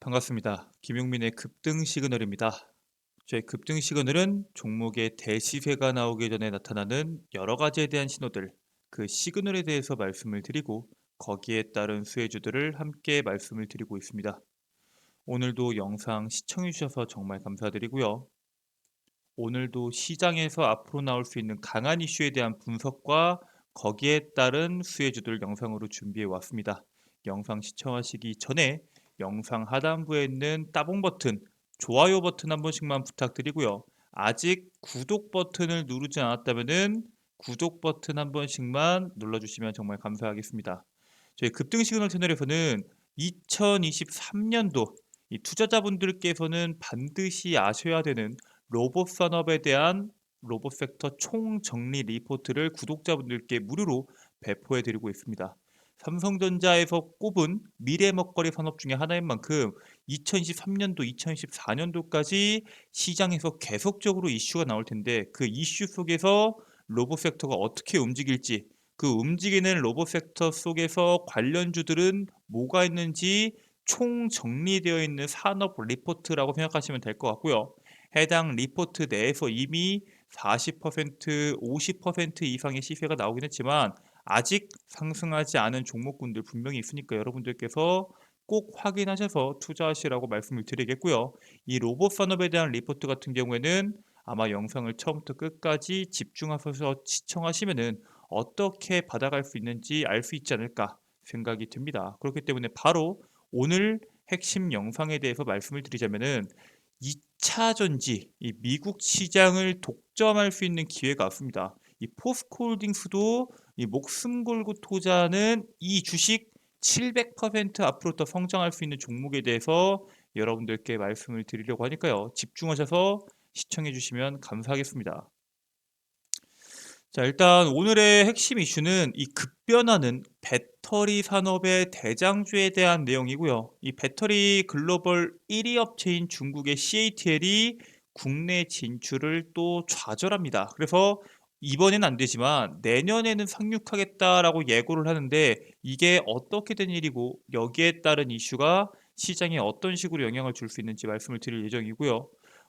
반갑습니다. 김용민의 급등 시그널입니다. 저희 급등 시그널은 종목의 대시세가 나오기 전에 나타나는 여러 가지에 대한 신호들, 그 시그널에 대해서 말씀을 드리고 거기에 따른 수혜주들을 함께 말씀을 드리고 있습니다. 오늘도 영상 시청해 주셔서 정말 감사드리고요. 오늘도 시장에서 앞으로 나올 수 있는 강한 이슈에 대한 분석과 거기에 따른 수혜주들 영상으로 준비해 왔습니다. 영상 시청하시기 전에 영상 하단부에 있는 따봉 버튼, 좋아요 버튼 한 번씩만 부탁드리고요. 아직 구독 버튼을 누르지 않았다면 구독 버튼 한 번씩만 눌러주시면 정말 감사하겠습니다. 저희 급등 시그널 채널에서는 2023년도 이 투자자분들께서는 반드시 아셔야 되는 로봇 산업에 대한 로봇 섹터 총정리 리포트를 구독자분들께 무료로 배포해 드리고 있습니다. 삼성전자에서 꼽은 미래 먹거리 산업 중에 하나인 만큼 2023년도, 2024년도까지 시장에서 계속적으로 이슈가 나올 텐데 그 이슈 속에서 로봇 섹터가 어떻게 움직일지, 그 움직이는 로봇 섹터 속에서 관련주들은 뭐가 있는지 총 정리되어 있는 산업 리포트라고 생각하시면 될 것 같고요. 해당 리포트 내에서 이미 40%, 50% 이상의 시세가 나오긴 했지만 아직 상승하지 않은 종목군들 분명히 있으니까 여러분들께서 꼭 확인하셔서 투자하시라고 말씀을 드리겠고요. 이 로봇 산업에 대한 리포트 같은 경우에는 아마 영상을 처음부터 끝까지 집중하셔서 시청하시면은 어떻게 받아갈 수 있는지 알 수 있지 않을까 생각이 듭니다. 그렇기 때문에 바로 오늘 핵심 영상에 대해서 말씀을 드리자면은 2차 전지, 이 미국 시장을 독점할 수 있는 기회가 왔습니다. 이 포스코 홀딩스도 이 목숨 걸고 투자하는 이 주식 700% 앞으로 더 성장할 수 있는 종목에 대해서 여러분들께 말씀을 드리려고 하니까요. 집중하셔서 시청해 주시면 감사하겠습니다. 자, 일단 오늘의 핵심 이슈는 이 급변하는 배터리 산업의 대장주에 대한 내용이고요. 이 배터리 글로벌 1위 업체인 중국의 CATL이 국내 진출을 또 좌절합니다. 그래서 이번엔 안 되지만 내년에는 상륙하겠다라고 예고를 하는데 이게 어떻게 된 일이고 여기에 따른 이슈가 시장에 어떤 식으로 영향을 줄 수 있는지 말씀을 드릴 예정이고요.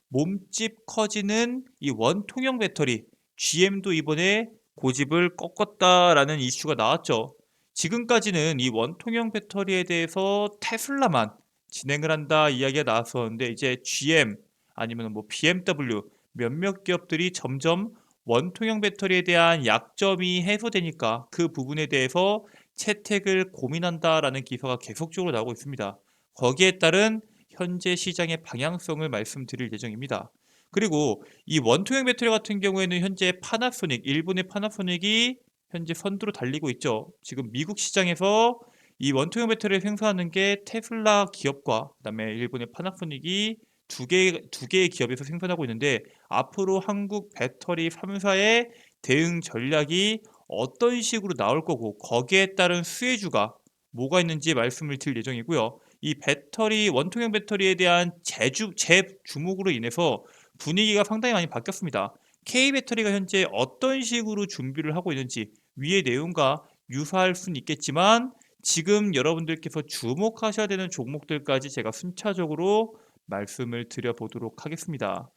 몸집 커지는 이 원통형 배터리 GM도 이번에 고집을 꺾었다라는 이슈가 나왔죠. 지금까지는 이 원통형 배터리에 대해서 테슬라만 진행을 한다 이야기가 나왔었는데 이제 GM 아니면 뭐 BMW 몇몇 기업들이 점점 원통형 배터리에 대한 약점이 해소되니까 그 부분에 대해서 채택을 고민한다라는 기사가 계속적으로 나오고 있습니다. 거기에 따른 현재 시장의 방향성을 말씀드릴 예정입니다. 그리고 이 원통형 배터리 같은 경우에는 현재 파나소닉, 일본의 파나소닉이 현재 선두로 달리고 있죠. 지금 미국 시장에서 이 원통형 배터리를 생산하는 게 테슬라 기업과 그다음에 일본의 파나소닉이 두 개의 기업에서 생산하고 있는데 앞으로 한국 배터리 3사의 대응 전략이 어떤 식으로 나올 거고 거기에 따른 수혜주가 뭐가 있는지 말씀을 드릴 예정이고요. 이 배터리 원통형 배터리에 대한 재주목으로 인해서 분위기가 상당히 많이 바뀌었습니다. K배터리가 현재 어떤 식으로 준비를 하고 있는지 위의 내용과 유사할 수는 있겠지만 지금 여러분들께서 주목하셔야 되는 종목들까지 제가 순차적으로 말씀을 드려보도록 하겠습니다.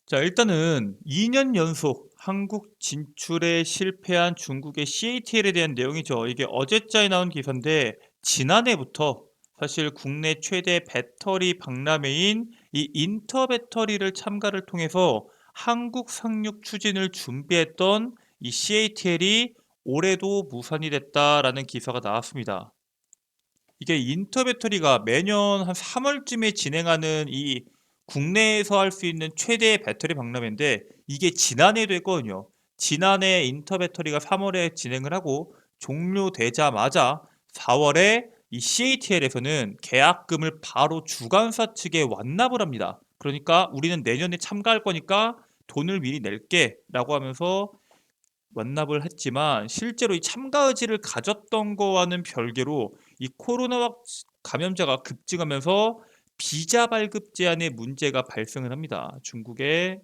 자, 일단은 2년 연속 한국 진출에 실패한 중국의 CATL에 대한 내용이죠. 이게 어제자에 나온 기사인데 지난해부터 사실 국내 최대 배터리 박람회인 이 인터배터리를 참가를 통해서 한국 상륙 추진을 준비했던 이 CATL이 올해도 무산이 됐다라는 기사가 나왔습니다. 이게 인터배터리가 매년 한 3월쯤에 진행하는 이 국내에서 할 수 있는 최대 배터리 박람회인데 이게 지난해도 했거든요. 지난해 인터배터리가 3월에 진행을 하고 종료되자마자 4월에 이 CATL에서는 계약금을 바로 주관사 측에 완납을 합니다. 그러니까 우리는 내년에 참가할 거니까 돈을 미리 낼게라고 하면서 완납을 했지만 실제로 이 참가 의지를 가졌던 거와는 별개로 이 코로나 감염자가 급증하면서 비자 발급 제한에 문제가 발생을 합니다. 중국의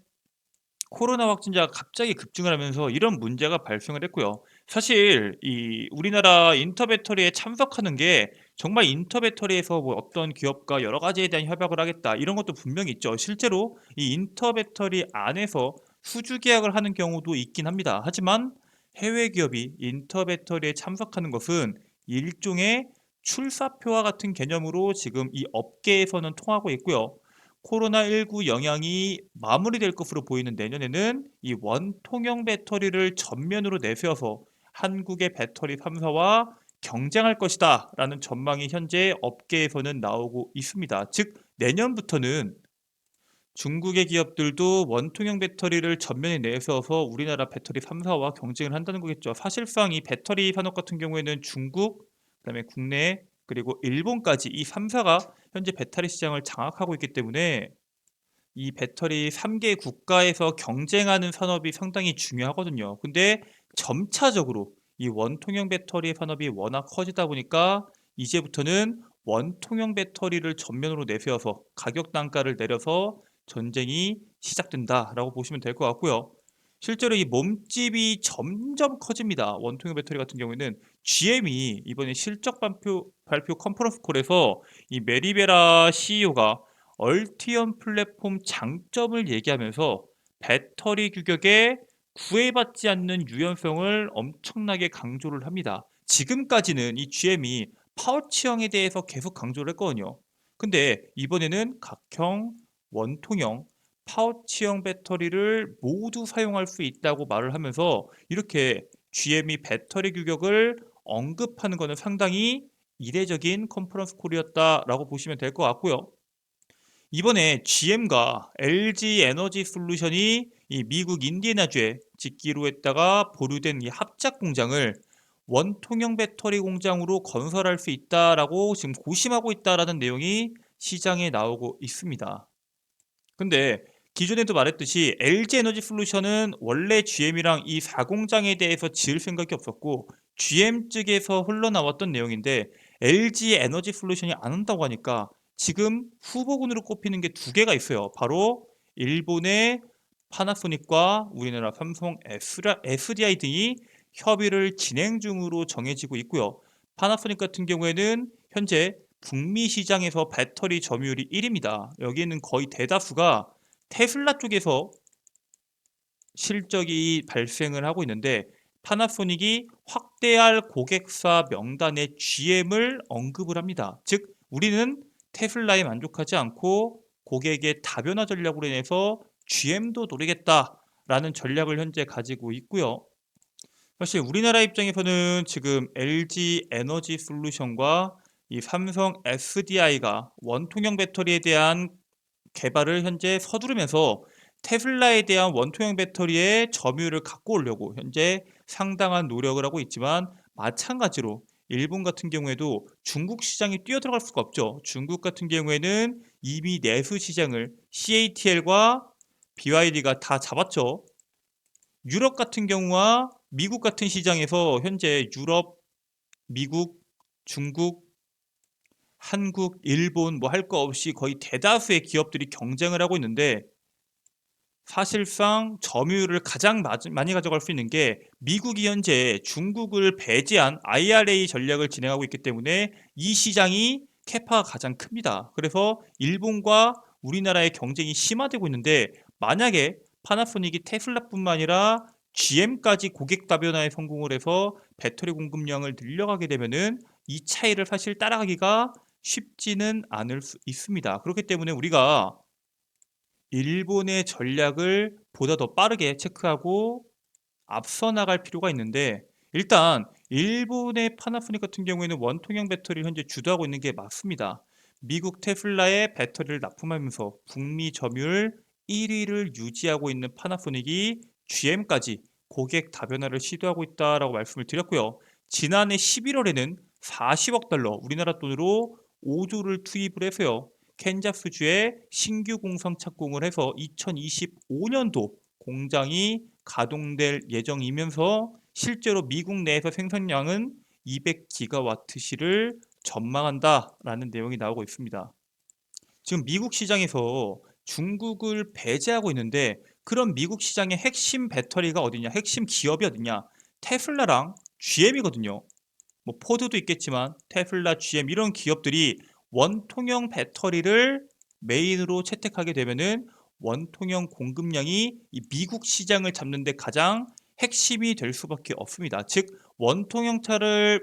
코로나 확진자가 갑자기 급증을 하면서 이런 문제가 발생을 했고요. 사실 이 우리나라 인터배터리에 참석하는 게 정말 인터배터리에서 뭐 어떤 기업과 여러 가지에 대한 협약을 하겠다 이런 것도 분명히 있죠. 실제로 이 인터배터리 안에서 수주 계약을 하는 경우도 있긴 합니다. 하지만 해외 기업이 인터배터리에 참석하는 것은 일종의 출사표와 같은 개념으로 지금 이 업계에서는 통하고 있고요. 코로나19 영향이 마무리될 것으로 보이는 내년에는 이 원통형 배터리를 전면으로 내세워서 한국의 배터리 3사와 경쟁할 것이다 라는 전망이 현재 업계에서는 나오고 있습니다. 즉 내년부터는 중국의 기업들도 원통형 배터리를 전면에 내세워서 우리나라 배터리 3사와 경쟁을 한다는 거겠죠. 사실상 이 배터리 산업 같은 경우에는 중국, 그다음에 국내 그리고 일본까지 이 3사가 현재 배터리 시장을 장악하고 있기 때문에 이 배터리 3개 국가에서 경쟁하는 산업이 상당히 중요하거든요. 근데 점차적으로 이 원통형 배터리 산업이 워낙 커지다 보니까 이제부터는 원통형 배터리를 전면으로 내세워서 가격 단가를 내려서 전쟁이 시작된다라고 보시면 될 것 같고요. 실제로 이 몸집이 점점 커집니다. 원통형 배터리 같은 경우에는 GM이 이번에 실적 발표 컨퍼런스 콜에서 이 메리베라 CEO가 얼티엄 플랫폼 장점을 얘기하면서 배터리 규격에 구애받지 않는 유연성을 엄청나게 강조를 합니다. 지금까지는 이 GM이 파워치형에 대해서 계속 강조를 했거든요. 근데 이번에는 각형, 원통형, 파워치형 배터리를 모두 사용할 수 있다고 말을 하면서 이렇게 GM이 배터리 규격을 언급하는 것은 상당히 이례적인 컨퍼런스 콜이었다라고 보시면 될 것 같고요. 이번에 GM과 LG 에너지 솔루션이 이 미국 인디애나주에 짓기로 했다가 보류된 이 합작 공장을 원통형 배터리 공장으로 건설할 수 있다라고 지금 고심하고 있다라는 내용이 시장에 나오고 있습니다. 근데 기존에도 말했듯이 LG 에너지 솔루션은 원래 GM이랑 이 4공장에 대해서 지을 생각이 없었고 GM 측에서 흘러나왔던 내용인데 LG 에너지 솔루션이 안 한다고 하니까 지금 후보군으로 꼽히는 게 두 개가 있어요. 바로 일본의 파나소닉과 우리나라 삼성 SDI 등이 협의를 진행 중으로 정해지고 있고요. 파나소닉 같은 경우에는 현재 북미 시장에서 배터리 점유율이 1위입니다. 여기에는 거의 대다수가 테슬라 쪽에서 실적이 발생을 하고 있는데 파나소닉이 확대할 고객사 명단에 GM을 언급을 합니다. 즉 우리는 테슬라에 만족하지 않고 고객의 다변화 전략으로 인해서 GM도 노리겠다라는 전략을 현재 가지고 있고요. 사실 우리나라 입장에서는 지금 LG 에너지 솔루션과 이 삼성 SDI가 원통형 배터리에 대한 개발을 현재 서두르면서 테슬라에 대한 원통형 배터리의 점유율을 갖고 오려고 현재 상당한 노력을 하고 있지만 마찬가지로 일본 같은 경우에도 중국 시장에 뛰어들어갈 수가 없죠. 중국 같은 경우에는 이미 내수 시장을 CATL과 BYD가 다 잡았죠. 유럽 같은 경우와 미국 같은 시장에서 현재 유럽, 미국, 중국, 한국, 일본 뭐 할 거 없이 거의 대다수의 기업들이 경쟁을 하고 있는데 사실상 점유율을 가장 많이 가져갈 수 있는 게 미국이 현재 중국을 배제한 IRA 전략을 진행하고 있기 때문에 이 시장이 캐파가 가장 큽니다. 그래서 일본과 우리나라의 경쟁이 심화되고 있는데 만약에 파나소닉이 테슬라뿐만 아니라 GM까지 고객 다변화에 성공을 해서 배터리 공급량을 늘려가게 되면은 이 차이를 사실 따라가기가 쉽지는 않을 수 있습니다. 그렇기 때문에 우리가 일본의 전략을 보다 더 빠르게 체크하고 앞서 나갈 필요가 있는데 일단 일본의 파나소닉 같은 경우에는 원통형 배터리를 현재 주도하고 있는 게 맞습니다. 미국 테슬라의 배터리를 납품하면서 북미 점유율 1위를 유지하고 있는 파나소닉이 GM까지 고객 다변화를 시도하고 있다라고 말씀을 드렸고요. 지난해 11월에는 40억 달러 우리나라 돈으로 5조를 투입을 해서요. 캔자스주에 신규 공장 착공을 해서 2025년도 공장이 가동될 예정이면서 실제로 미국 내에서 생산량은 200기가와트시를 전망한다라는 내용이 나오고 있습니다. 지금 미국 시장에서 중국을 배제하고 있는데 그런 미국 시장의 핵심 배터리가 어디냐? 핵심 기업이 어디냐? 테슬라랑 GM이거든요. 뭐 포드도 있겠지만 테슬라, GM 이런 기업들이 원통형 배터리를 메인으로 채택하게 되면은 원통형 공급량이 이 미국 시장을 잡는 데 가장 핵심이 될 수밖에 없습니다. 즉 원통형을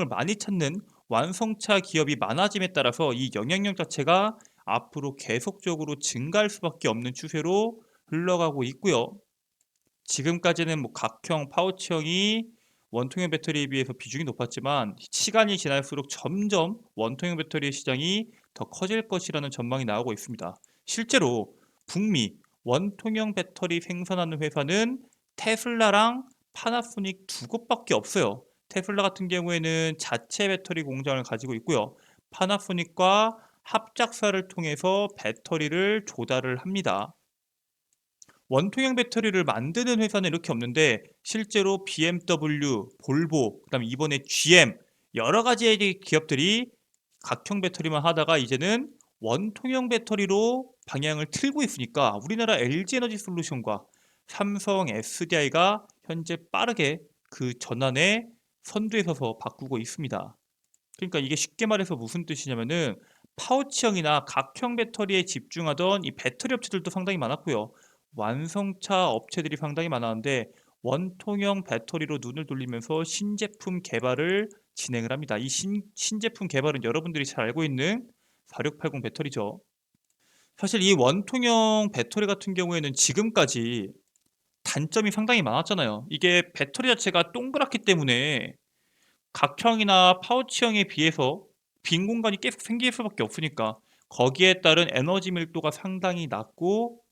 많이 찾는 완성차 기업이 많아짐에 따라서 이 영향력 자체가 앞으로 계속적으로 증가할 수밖에 없는 추세로 흘러가고 있고요. 지금까지는 뭐 각형, 파우치형이 원통형 배터리에 비해서 비중이 높았지만 시간이 지날수록 점점 원통형 배터리의 시장이 더 커질 것이라는 전망이 나오고 있습니다. 실제로 북미 원통형 배터리 생산하는 회사는 테슬라랑 파나소닉 두 곳밖에 없어요. 테슬라 같은 경우에는 자체 배터리 공장을 가지고 있고요. 파나소닉과 합작사를 통해서 배터리를 조달을 합니다. 원통형 배터리를 만드는 회사는 이렇게 없는데 실제로 BMW, 볼보, 그다음에 이번에 GM 여러 가지의 기업들이 각형 배터리만 하다가 이제는 원통형 배터리로 방향을 틀고 있으니까 우리나라 LG에너지 솔루션과 삼성 SDI가 현재 빠르게 그 전환에 선두에 서서 바꾸고 있습니다. 그러니까 이게 쉽게 말해서 무슨 뜻이냐면은 파우치형이나 각형 배터리에 집중하던 이 배터리 업체들도 상당히 많았고요. 완성차 업체들이 상당히 많았는데 원통형 배터리로 눈을 돌리면서 신제품 개발을 진행을 합니다. 이 신제품 개발은 여러분들이 잘 알고 있는 4680 배터리죠. 사실 이 원통형 배터리 같은 경우에는 지금까지 단점이 상당히 많았잖아요. 이게 배터리 자체가 동그랗기 때문에 각형이나 파우치형에 비해서 빈 공간이 계속 생길 수밖에 없으니까 거기에 따른 에너지 밀도가 상당히 낮고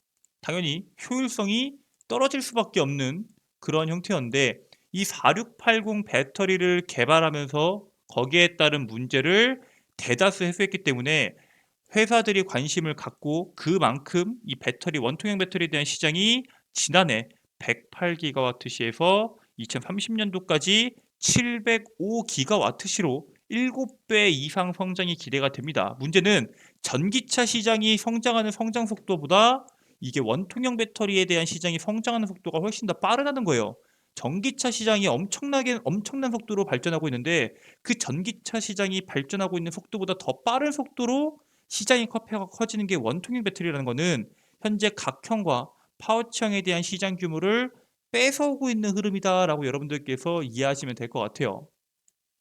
당연히 효율성이 떨어질 수밖에 없는 그런 형태였는데 이 4680 배터리를 개발하면서 거기에 따른 문제를 대다수 해소했기 때문에 회사들이 관심을 갖고 그만큼 이 배터리 원통형 배터리에 대한 시장이 지난해 108기가와트시에서 2030년도까지 705기가와트시로 7배 이상 성장이 기대가 됩니다. 문제는 전기차 시장이 성장하는 성장 속도보다 이게 원통형 배터리에 대한 시장이 성장하는 속도가 훨씬 더 빠르다는 거예요. 전기차 시장이 엄청난 속도로 발전하고 있는데 그 전기차 시장이 발전하고 있는 속도보다 더 빠른 속도로 시장의 커지는 게 원통형 배터리라는 거는 현재 각형과 파워치형에 대한 시장 규모를 뺏어오고 있는 흐름이다라고 여러분들께서 이해하시면 될 것 같아요.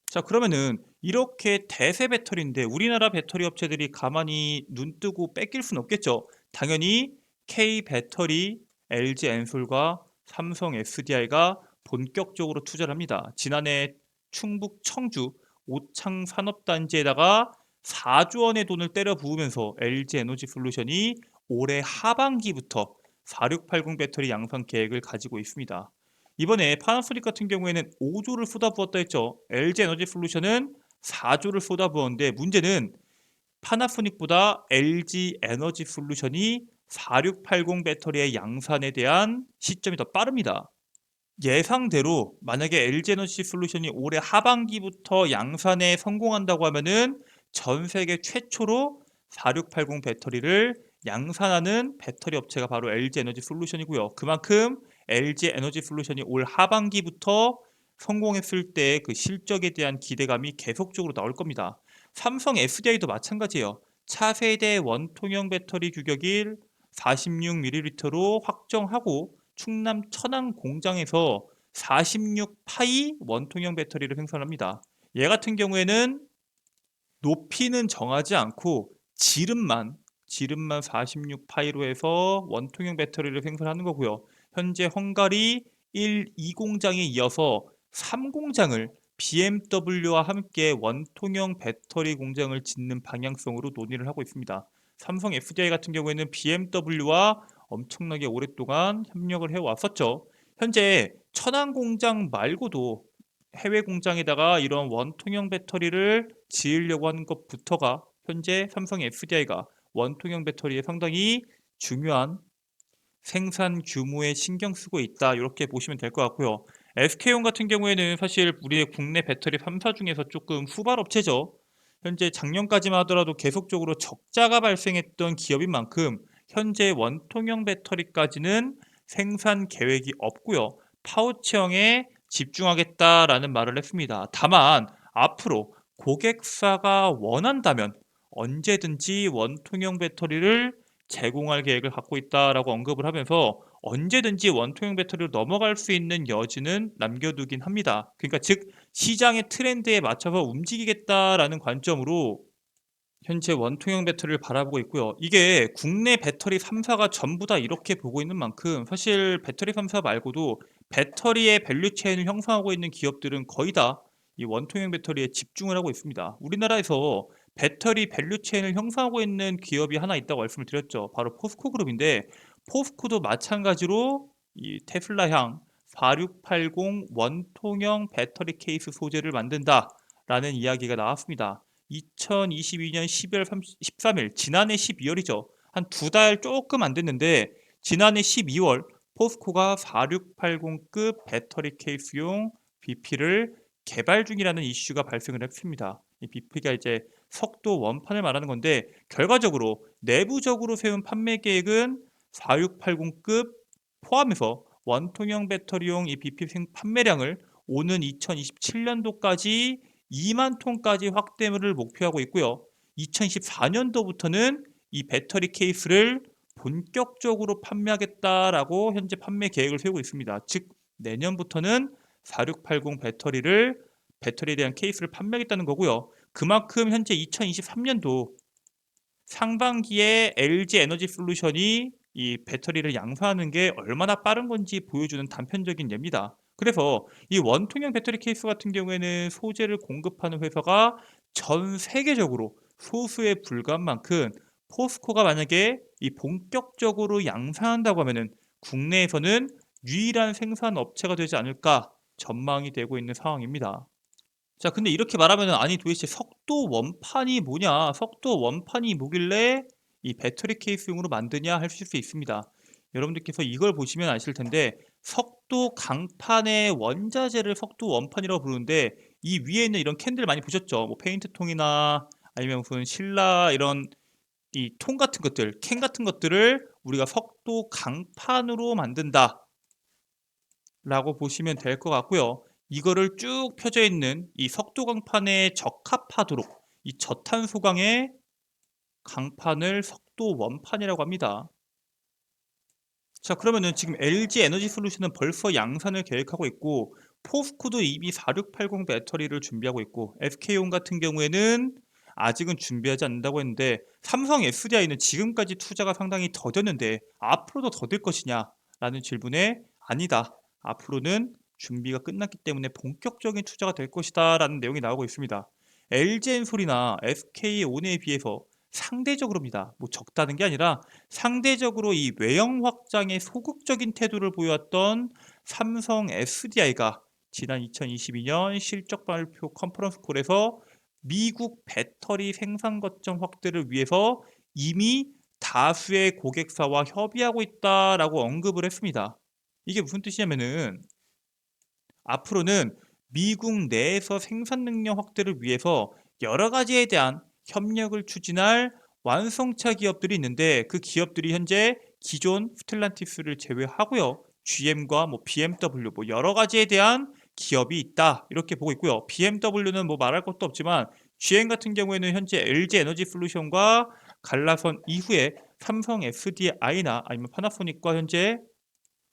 자, 그러면은 이렇게 대세 배터리인데 우리나라 배터리 업체들이 가만히 눈 뜨고 뺏길 수는 없겠죠. 당연히 K 배터리, LG 엔솔과 삼성 SDI가 본격적으로 투자를 합니다. 지난해 충북 청주 오창 산업단지에다가 4조 원의 돈을 때려 부으면서 LG 에너지 솔루션이 올해 하반기부터 4680 배터리 양산 계획을 가지고 있습니다. 이번에 파나소닉 같은 경우에는 5조를 쏟아부었다 했죠. LG 에너지 솔루션은 4조를 쏟아부었는데 문제는 파나소닉보다 LG 에너지 솔루션이 4680 배터리의 양산에 대한 시점이 더 빠릅니다. 예상대로 만약에 LG 에너지 솔루션이 올해 하반기부터 양산에 성공한다고 하면은 전 세계 최초로 4680 배터리를 양산하는 배터리 업체가 바로 LG 에너지 솔루션이고요. 그만큼 LG 에너지 솔루션이 올 하반기부터 성공했을 때 그 실적에 대한 기대감이 계속적으로 나올 겁니다. 삼성 SDI도 마찬가지예요. 차세대 원통형 배터리 규격일 46ml로 확정하고 충남 천안 공장에서 46파이 원통형 배터리를 생산합니다. 얘 같은 경우에는 높이는 정하지 않고 지름만 46파이로 해서 원통형 배터리를 생산하는 거고요. 현재 헝가리 1, 2공장에 이어서 3공장을 BMW와 함께 원통형 배터리 공장을 짓는 방향성으로 논의를 하고 있습니다. 삼성 SDI 같은 경우에는 BMW와 엄청나게 오랫동안 협력을 해왔었죠. 현재 천안 공장 말고도 해외 공장에다가 이런 원통형 배터리를 지으려고 하는 것부터가 현재 삼성 SDI가 원통형 배터리에 상당히 중요한 생산 규모에 신경 쓰고 있다 이렇게 보시면 될 것 같고요. SK온 같은 경우에는 사실 우리의 국내 배터리 3사 중에서 조금 후발 업체죠. 현재 작년까지만 하더라도 계속적으로 적자가 발생했던 기업인 만큼 현재 원통형 배터리까지는 생산 계획이 없고요. 파우치형의 집중하겠다라는 말을 했습니다. 다만 앞으로 고객사가 원한다면 언제든지 원통형 배터리를 제공할 계획을 갖고 있다라고 언급을 하면서 언제든지 원통형 배터리로 넘어갈 수 있는 여지는 남겨두긴 합니다. 그러니까 즉 시장의 트렌드에 맞춰서 움직이겠다라는 관점으로 현재 원통형 배터리를 바라보고 있고요. 이게 국내 배터리 3사가 전부 다 이렇게 보고 있는 만큼 사실 배터리 3사 말고도 배터리의 밸류체인을 형성하고 있는 기업들은 거의 다 이 원통형 배터리에 집중을 하고 있습니다. 우리나라에서 배터리 밸류체인을 형성하고 있는 기업이 하나 있다고 말씀을 드렸죠. 바로 포스코 그룹인데 포스코도 마찬가지로 이 테슬라향 4680 원통형 배터리 케이스 소재를 만든다라는 이야기가 나왔습니다. 2022년 12월 13일, 지난해 12월이죠. 한 두 달 조금 안 됐는데 지난해 12월 포스코가 4680급 배터리 케이스용 BP를 개발 중이라는 이슈가 발생을 했습니다. 이 BP가 이제 석도 원판을 말하는 건데 결과적으로 내부적으로 세운 판매 계획은 4680급 포함해서 원통형 배터리용 이 BP 판매량을 오는 2027년도까지 2만 톤까지 확대를 목표하고 있고요. 2024년도부터는 이 배터리 케이스를 본격적으로 판매하겠다라고 현재 판매 계획을 세우고 있습니다. 즉 내년부터는 4680 배터리에 대한 케이스를 판매하겠다는 거고요. 그만큼 현재 2023년도 상반기에 LG 에너지 솔루션이 이 배터리를 양산하는 게 얼마나 빠른 건지 보여주는 단편적인 예입니다. 그래서 이 원통형 배터리 케이스 같은 경우에는 소재를 공급하는 회사가 전 세계적으로 소수에 불과한 만큼 포스코가 만약에 이 본격적으로 양산한다고 하면은 국내에서는 유일한 생산 업체가 되지 않을까 전망이 되고 있는 상황입니다. 자, 근데 이렇게 말하면은 아니 도대체 석도 원판이 뭐냐? 석도 원판이 뭐길래 이 배터리 케이스용으로 만드냐 하실 수 있습니다. 여러분들께서 이걸 보시면 아실 텐데 석도 강판의 원자재를 석도 원판이라고 부르는데 이 위에 있는 이런 캔들 많이 보셨죠? 뭐 페인트통이나 아니면 무슨 신라 이런 이 통 같은 것들, 캔 같은 것들을 우리가 석도 강판으로 만든다라고 보시면 될 것 같고요. 이거를 쭉 펴져 있는 이 석도 강판에 적합하도록 이 저탄소강의 강판을 석도 원판이라고 합니다. 자, 그러면은 지금 LG 에너지 솔루션은 벌써 양산을 계획하고 있고 포스코도 이미 4680 배터리를 준비하고 있고 SK온 같은 경우에는 아직은 준비하지 않는다고 했는데 삼성 SDI는 지금까지 투자가 상당히 더뎠는데 앞으로도 더딜 것이냐라는 질문에 아니다. 앞으로는 준비가 끝났기 때문에 본격적인 투자가 될 것이다라는 내용이 나오고 있습니다. LG엔솔이나 SK온에 비해서 상대적으로입니다. 뭐 적다는 게 아니라 상대적으로 이 외형 확장에 소극적인 태도를 보였던 삼성 SDI가 지난 2022년 실적 발표 컨퍼런스 콜에서 미국 배터리 생산 거점 확대를 위해서 이미 다수의 고객사와 협의하고 있다라고 언급을 했습니다. 이게 무슨 뜻이냐면은 앞으로는 미국 내에서 생산 능력 확대를 위해서 여러 가지에 대한 협력을 추진할 완성차 기업들이 있는데 그 기업들이 현재 기존 스텔란티스를 제외하고요. GM과 뭐 BMW 뭐 여러 가지에 대한 기업이 있다 이렇게 보고 있고요. BMW는 뭐 말할 것도 없지만 GM 같은 경우에는 현재 LG 에너지 솔루션과 갈라선 이후에 삼성 SDI나 아니면 파나소닉과 현재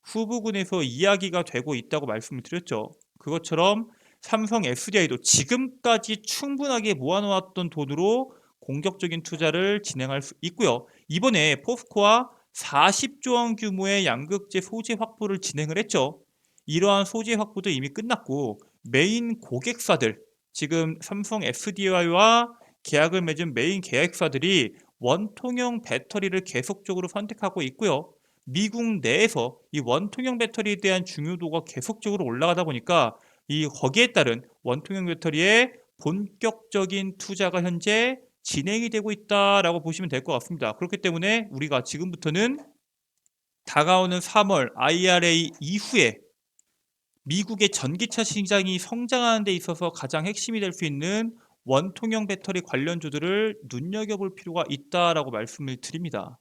후보군에서 이야기가 되고 있다고 말씀을 드렸죠. 그것처럼 삼성 SDI도 지금까지 충분하게 모아놓았던 돈으로 공격적인 투자를 진행할 수 있고요. 이번에 포스코와 40조 원 규모의 양극재 소재 확보를 진행을 했죠. 이러한 소재 확보도 이미 끝났고 메인 고객사들 지금 삼성 SDI와 계약을 맺은 메인 계약사들이 원통형 배터리를 계속적으로 선택하고 있고요. 미국 내에서 이 원통형 배터리에 대한 중요도가 계속적으로 올라가다 보니까 이 거기에 따른 원통형 배터리의 본격적인 투자가 현재 진행이 되고 있다라고 보시면 될 것 같습니다. 그렇기 때문에 우리가 지금부터는 다가오는 3월 IRA 이후에 미국의 전기차 시장이 성장하는 데 있어서 가장 핵심이 될 수 있는 원통형 배터리 관련주들을 눈여겨볼 필요가 있다라고 말씀을 드립니다.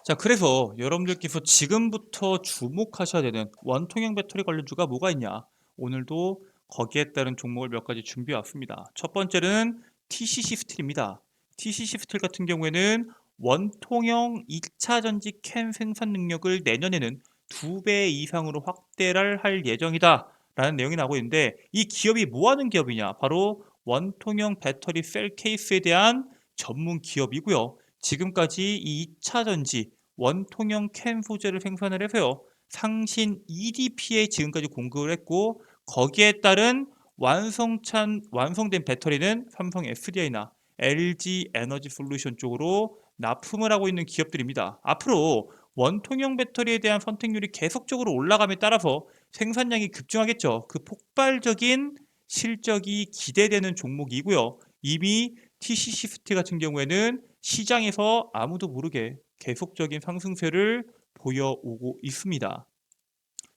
자, 그래서 여러분들께서 지금부터 주목하셔야 되는 원통형 배터리 관련주가 뭐가 있냐? 오늘도 거기에 따른 종목을 몇 가지 준비해 왔습니다. 첫 번째는 TCC 스틸입니다. TCC 스틸 같은 경우에는 원통형 2차 전지 캔 생산 능력을 내년에는 2배 이상으로 확대를 할 예정이다 라는 내용이 나오고 있는데, 이 기업이 뭐 하는 기업이냐, 바로 원통형 배터리 셀 케이스에 대한 전문 기업이고요. 지금까지 이 2차 전지 원통형 캔 소재를 생산을 해서요, 상신 EDP에 지금까지 공급을 했고, 거기에 따른 완성된 배터리는 삼성 SDI나 LG 에너지 솔루션 쪽으로 납품을 하고 있는 기업들입니다. 앞으로 원통형 배터리에 대한 선택률이 계속적으로 올라감에 따라서 생산량이 급증하겠죠. 그 폭발적인 실적이 기대되는 종목이고요. 이미 TCC 스틸 같은 경우에는 시장에서 아무도 모르게 계속적인 상승세를 보여오고 있습니다.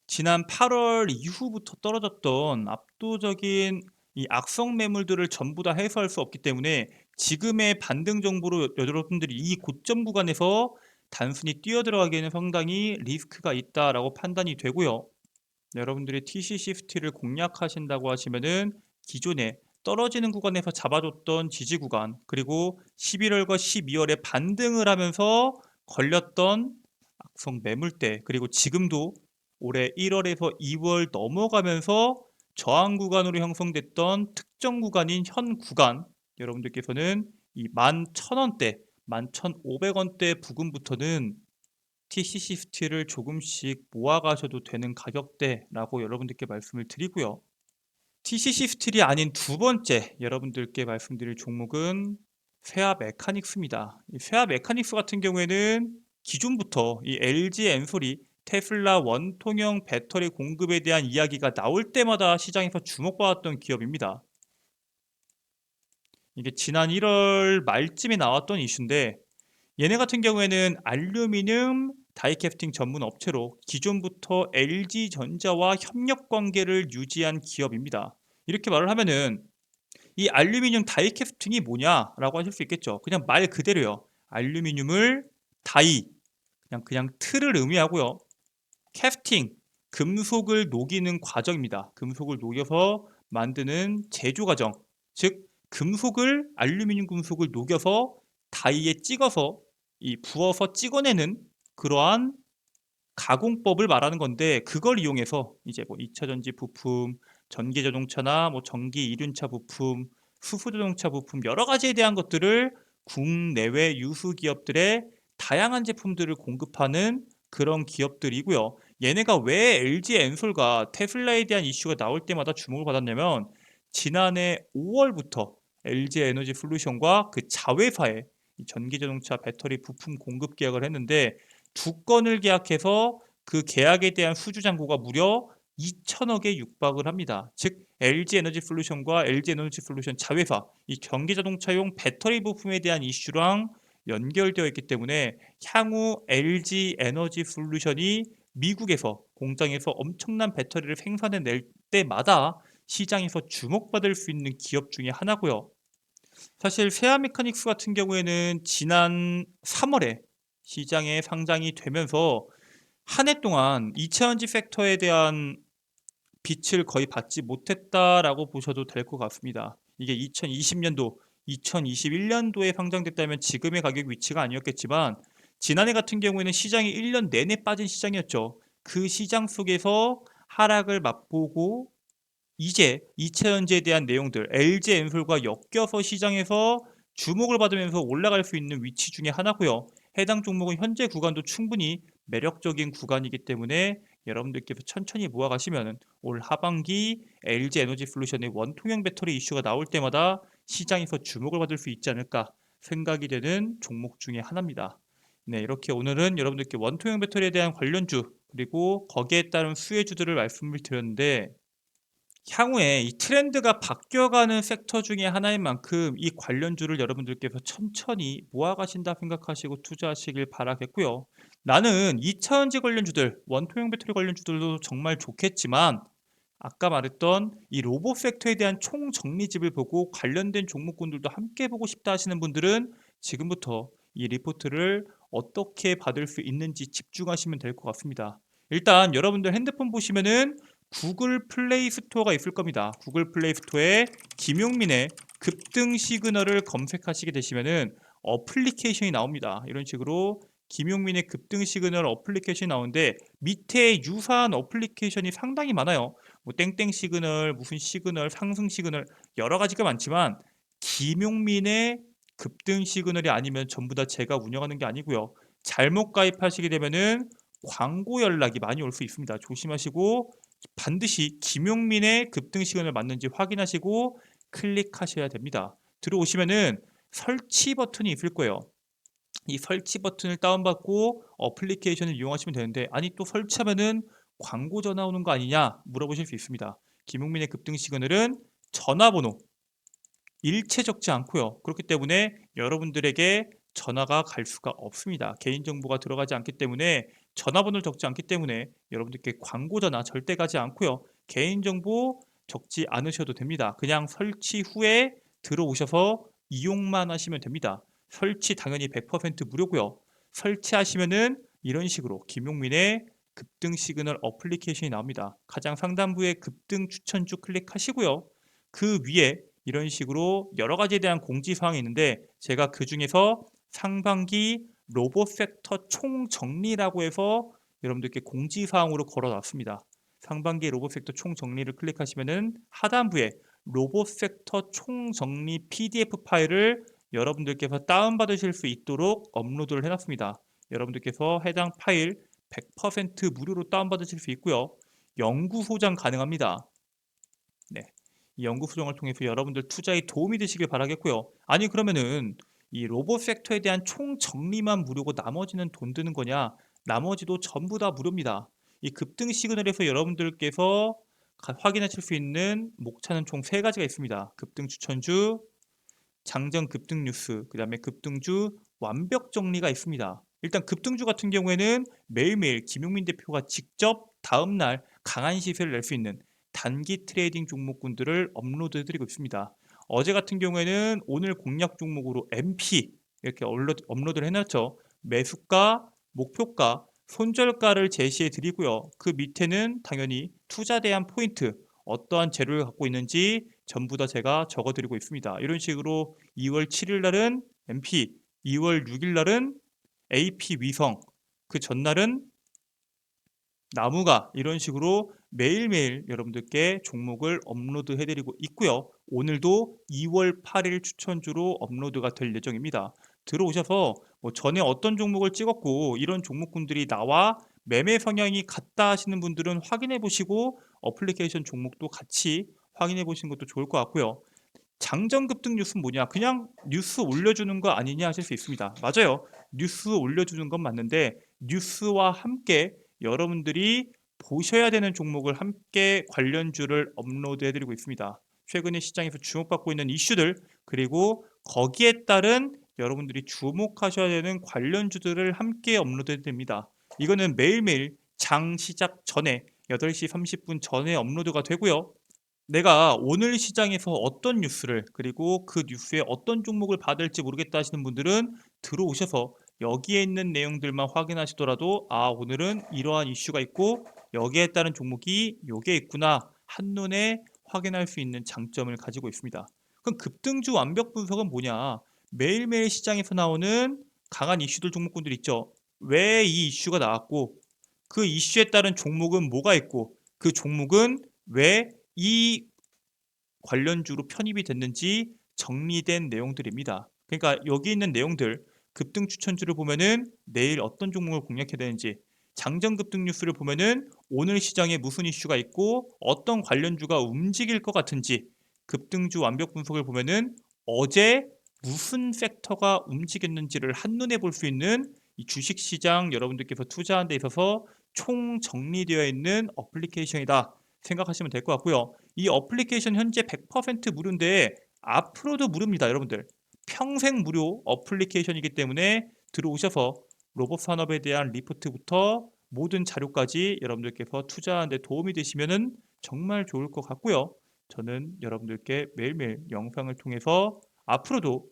지난 8월 이후부터 떨어졌던 압도적인 이 악성 매물들을 전부 다 해소할 수 없기 때문에 지금의 반등 정보로 여러분들이 이 고점 구간에서 단순히 뛰어들어가기에는 상당히 리스크가 있다라고 판단이 되고요. 여러분들이 TCC 스틸을 공략하신다고 하시면은 기존에 떨어지는 구간에서 잡아줬던 지지 구간, 그리고 11월과 12월에 반등을 하면서 걸렸던 악성 매물대, 그리고 지금도 올해 1월에서 2월 넘어가면서 저항 구간으로 형성됐던 특정 구간인 현 구간, 여러분들께서는 이 11,000원대, 11,500원대 부근부터는 TCC 스틸을 조금씩 모아가셔도 되는 가격대라고 여러분들께 말씀을 드리고요. TCC 스틸이 아닌 두 번째 여러분들께 말씀드릴 종목은 세아 메카닉스입니다. 이 세아 메카닉스 같은 경우에는 기존부터 이 LG 엔솔이 테슬라 원통형 배터리 공급에 대한 이야기가 나올 때마다 시장에서 주목받았던 기업입니다. 이게 지난 1월 말쯤에 나왔던 이슈인데, 얘네 같은 경우에는 알루미늄 다이캐스팅 전문 업체로 기존부터 LG전자와 협력 관계를 유지한 기업입니다. 이렇게 말을 하면은 이 알루미늄 다이캐스팅이 뭐냐라고 하실 수 있겠죠. 그냥 말 그대로요. 알루미늄을 다이, 그냥 틀을 의미하고요. 캐스팅, 금속을 녹이는 과정입니다. 금속을 녹여서 만드는 제조 과정. 즉 알루미늄 금속을 녹여서 다이에 찍어서 부어서 찍어내는 그러한 가공법을 말하는 건데, 그걸 이용해서 이제 뭐 2차 전지 부품, 전기 자동차나 뭐 전기 이륜차 부품, 수소 자동차 부품, 여러 가지에 대한 것들을 국내외 유수 기업들의 다양한 제품들을 공급하는 그런 기업들이고요. 얘네가 왜 LG 엔솔과 테슬라에 대한 이슈가 나올 때마다 주목을 받았냐면, 지난해 5월부터 LG 에너지 솔루션과 그 자회사에 전기자동차 배터리 부품 공급 계약을 했는데, 두 건을 계약해서 그 계약에 대한 수주 잔고가 무려 2천억에 육박을 합니다. 즉 LG 에너지 솔루션과 LG 에너지 솔루션 자회사, 이 전기자동차용 배터리 부품에 대한 이슈랑 연결되어 있기 때문에 향후 LG 에너지 솔루션이 미국에서 공장에서 엄청난 배터리를 생산해 낼 때마다 시장에서 주목받을 수 있는 기업 중에 하나고요. 사실 세아 메카닉스 같은 경우에는 지난 3월에 시장에 상장이 되면서 한 해 동안 2차전지 섹터에 대한 빛을 거의 받지 못했다라고 보셔도 될 것 같습니다. 이게 2020년도, 2021년도에 상장됐다면 지금의 가격 위치가 아니었겠지만, 지난해 같은 경우에는 시장이 1년 내내 빠진 시장이었죠. 그 시장 속에서 하락을 맛보고 이제 2차전지에 대한 내용들, LG 엔솔과 엮여서 시장에서 주목을 받으면서 올라갈 수 있는 위치 중에 하나고요. 해당 종목은 현재 구간도 충분히 매력적인 구간이기 때문에 여러분들께서 천천히 모아가시면 올 하반기 LG 에너지 솔루션의 원통형 배터리 이슈가 나올 때마다 시장에서 주목을 받을 수 있지 않을까 생각이 되는 종목 중에 하나입니다. 네, 이렇게 오늘은 여러분들께 원통형 배터리에 대한 관련주, 그리고 거기에 따른 수혜주들을 말씀을 드렸는데, 향후에 이 트렌드가 바뀌어가는 섹터 중에 하나인 만큼 이 관련주를 여러분들께서 천천히 모아가신다 생각하시고 투자하시길 바라겠고요. 나는 2차전지 관련주들, 원통형 배터리 관련주들도 정말 좋겠지만, 아까 말했던 이 로봇 섹터에 대한 총 정리집을 보고 관련된 종목군들도 함께 보고 싶다 하시는 분들은 지금부터 이 리포트를 어떻게 받을 수 있는지 집중하시면 될 것 같습니다. 일단 여러분들 핸드폰 보시면은 구글 플레이 스토어가 있을 겁니다. 구글 플레이 스토어에 김용민의 급등 시그널을 검색하시게 되시면은 어플리케이션이 나옵니다. 이런 식으로 김용민의 급등 시그널 어플리케이션이 나오는데 밑에 유사한 어플리케이션이 상당히 많아요. 뭐 땡땡 시그널, 무슨 시그널, 상승 시그널 여러 가지가 많지만 김용민의 급등 시그널이 아니면 전부 다 제가 운영하는 게 아니고요. 잘못 가입하시게 되면은 광고 연락이 많이 올 수 있습니다. 조심하시고 반드시 김용민의 급등 시그널 맞는지 확인하시고 클릭하셔야 됩니다. 들어오시면은 설치 버튼이 있을 거예요. 이 설치 버튼을 다운받고 어플리케이션을 이용하시면 되는데 아니 또 설치하면은 광고 전화 오는 거 아니냐 물어보실 수 있습니다. 김용민의 급등 시그널은 전화번호 일체 적지 않고요. 그렇기 때문에 여러분들에게 전화가 갈 수가 없습니다. 개인정보가 들어가지 않기 때문에 전화번호를 적지 않기 때문에 여러분들께 광고 전화 절대 가지 않고요. 개인정보 적지 않으셔도 됩니다. 그냥 설치 후에 들어오셔서 이용만 하시면 됩니다. 설치 당연히 100% 무료고요. 설치하시면은 이런 식으로 김용민의 급등 시그널 어플리케이션이 나옵니다. 가장 상단부에 급등 추천주 클릭하시고요. 그 위에 이런 식으로 여러 가지에 대한 공지사항이 있는데 제가 그 중에서 상반기 로봇 섹터 총정리라고 해서 여러분들께 공지사항으로 걸어놨습니다. 상반기 로봇 섹터 총정리를 클릭하시면은 하단부에 로봇 섹터 총정리 PDF 파일을 여러분들께서 다운받으실 수 있도록 업로드를 해놨습니다. 여러분들께서 해당 파일 100% 무료로 다운받으실 수 있고요. 영구 소장 가능합니다. 네. 이 연구 수정을 통해서 여러분들 투자에 도움이 되시길 바라겠고요. 아니 그러면은 이 로봇 섹터에 대한 총 정리만 무료고 나머지는 돈 드는 거냐? 나머지도 전부 다 무료입니다. 이 급등 시그널에서 여러분들께서 확인하실 수 있는 목차는 총 세 가지가 있습니다. 급등 추천주, 장전 급등 뉴스, 그 다음에 급등주 완벽 정리가 있습니다. 일단 급등주 같은 경우에는 매일매일 김용민 대표가 직접 다음날 강한 시세를 낼 수 있는 단기 트레이딩 종목군들을 업로드해드리고 있습니다. 어제 같은 경우에는 오늘 공략 종목으로 MP 이렇게 업로드를 해놨죠. 매수가, 목표가, 손절가를 제시해 드리고요. 그 밑에는 당연히 투자 대한 포인트, 어떠한 재료를 갖고 있는지 전부 다 제가 적어 드리고 있습니다. 이런 식으로 2월 7일 날은 MP, 2월 6일 날은 AP 위성, 그 전날은 나무가 이런 식으로 매일매일 여러분들께 종목을 업로드 해드리고 있고요. 오늘도 2월 8일 추천주로 업로드가 될 예정입니다. 들어오셔서 뭐 전에 어떤 종목을 찍었고 이런 종목군들이 나와 매매 성향이 같다 하시는 분들은 확인해 보시고 어플리케이션 종목도 같이 확인해 보시는 것도 좋을 것 같고요. 장전 급등 뉴스는 뭐냐? 그냥 뉴스 올려주는 거 아니냐 하실 수 있습니다. 맞아요. 뉴스 올려주는 건 맞는데 뉴스와 함께 여러분들이 보셔야 되는 종목을 함께 관련주를 업로드해드리고 있습니다. 최근에 시장에서 주목받고 있는 이슈들 그리고 거기에 따른 여러분들이 주목하셔야 되는 관련주들을 함께 업로드해드립니다. 이거는 매일매일 장 시작 전에 8시 30분 전에 업로드가 되고요. 내가 오늘 시장에서 어떤 뉴스를 그리고 그 뉴스에 어떤 종목을 받을지 모르겠다 하시는 분들은 들어오셔서 여기에 있는 내용들만 확인하시더라도 아 오늘은 이러한 이슈가 있고 여기에 따른 종목이 요게 있구나 한눈에 확인할 수 있는 장점을 가지고 있습니다. 그럼 급등주 완벽 분석은 뭐냐? 매일매일 시장에서 나오는 강한 이슈들 종목군들 있죠. 왜 이 이슈가 나왔고 그 이슈에 따른 종목은 뭐가 있고 그 종목은 왜 이 관련주로 편입이 됐는지 정리된 내용들입니다. 그러니까 여기 있는 내용들 급등 추천주를 보면은 내일 어떤 종목을 공략해야 되는지 장전 급등 뉴스를 보면은 오늘 시장에 무슨 이슈가 있고 어떤 관련주가 움직일 것 같은지 급등주 완벽 분석을 보면은 어제 무슨 섹터가 움직였는지를 한눈에 볼 수 있는 이 주식시장 여러분들께서 투자하는 데 있어서 총 정리되어 있는 어플리케이션이다 생각하시면 될 것 같고요. 이 어플리케이션 현재 100% 무료인데 앞으로도 무료입니다, 여러분들. 평생 무료 어플리케이션이기 때문에 들어오셔서 로봇 산업에 대한 리포트부터 모든 자료까지 여러분들께서 투자하는 데 도움이 되시면은 정말 좋을 것 같고요. 저는 여러분들께 매일매일 영상을 통해서 앞으로도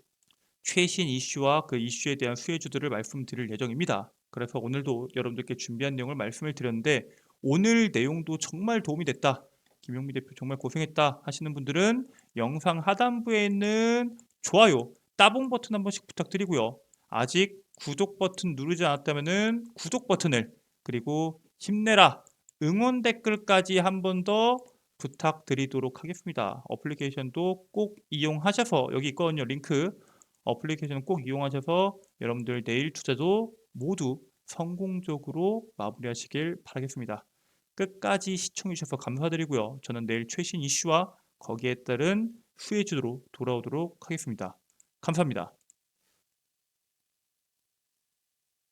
최신 이슈와 그 이슈에 대한 수혜주들을 말씀드릴 예정입니다. 그래서 오늘도 여러분들께 준비한 내용을 말씀을 드렸는데 오늘 내용도 정말 도움이 됐다. 김용미 대표 정말 고생했다 하시는 분들은 영상 하단부에 있는 좋아요, 따봉 버튼 한 번씩 부탁드리고요. 아직 구독 버튼 누르지 않았다면 구독 버튼을, 그리고 힘내라 응원 댓글까지 한 번 더 부탁드리도록 하겠습니다. 어플리케이션도 꼭 이용하셔서, 여기 있거든요, 링크. 어플리케이션 꼭 이용하셔서 여러분들 내일 투자도 모두 성공적으로 마무리하시길 바라겠습니다. 끝까지 시청해 주셔서 감사드리고요. 저는 내일 최신 이슈와 거기에 따른 후예주로 돌아오도록 하겠습니다. 감사합니다.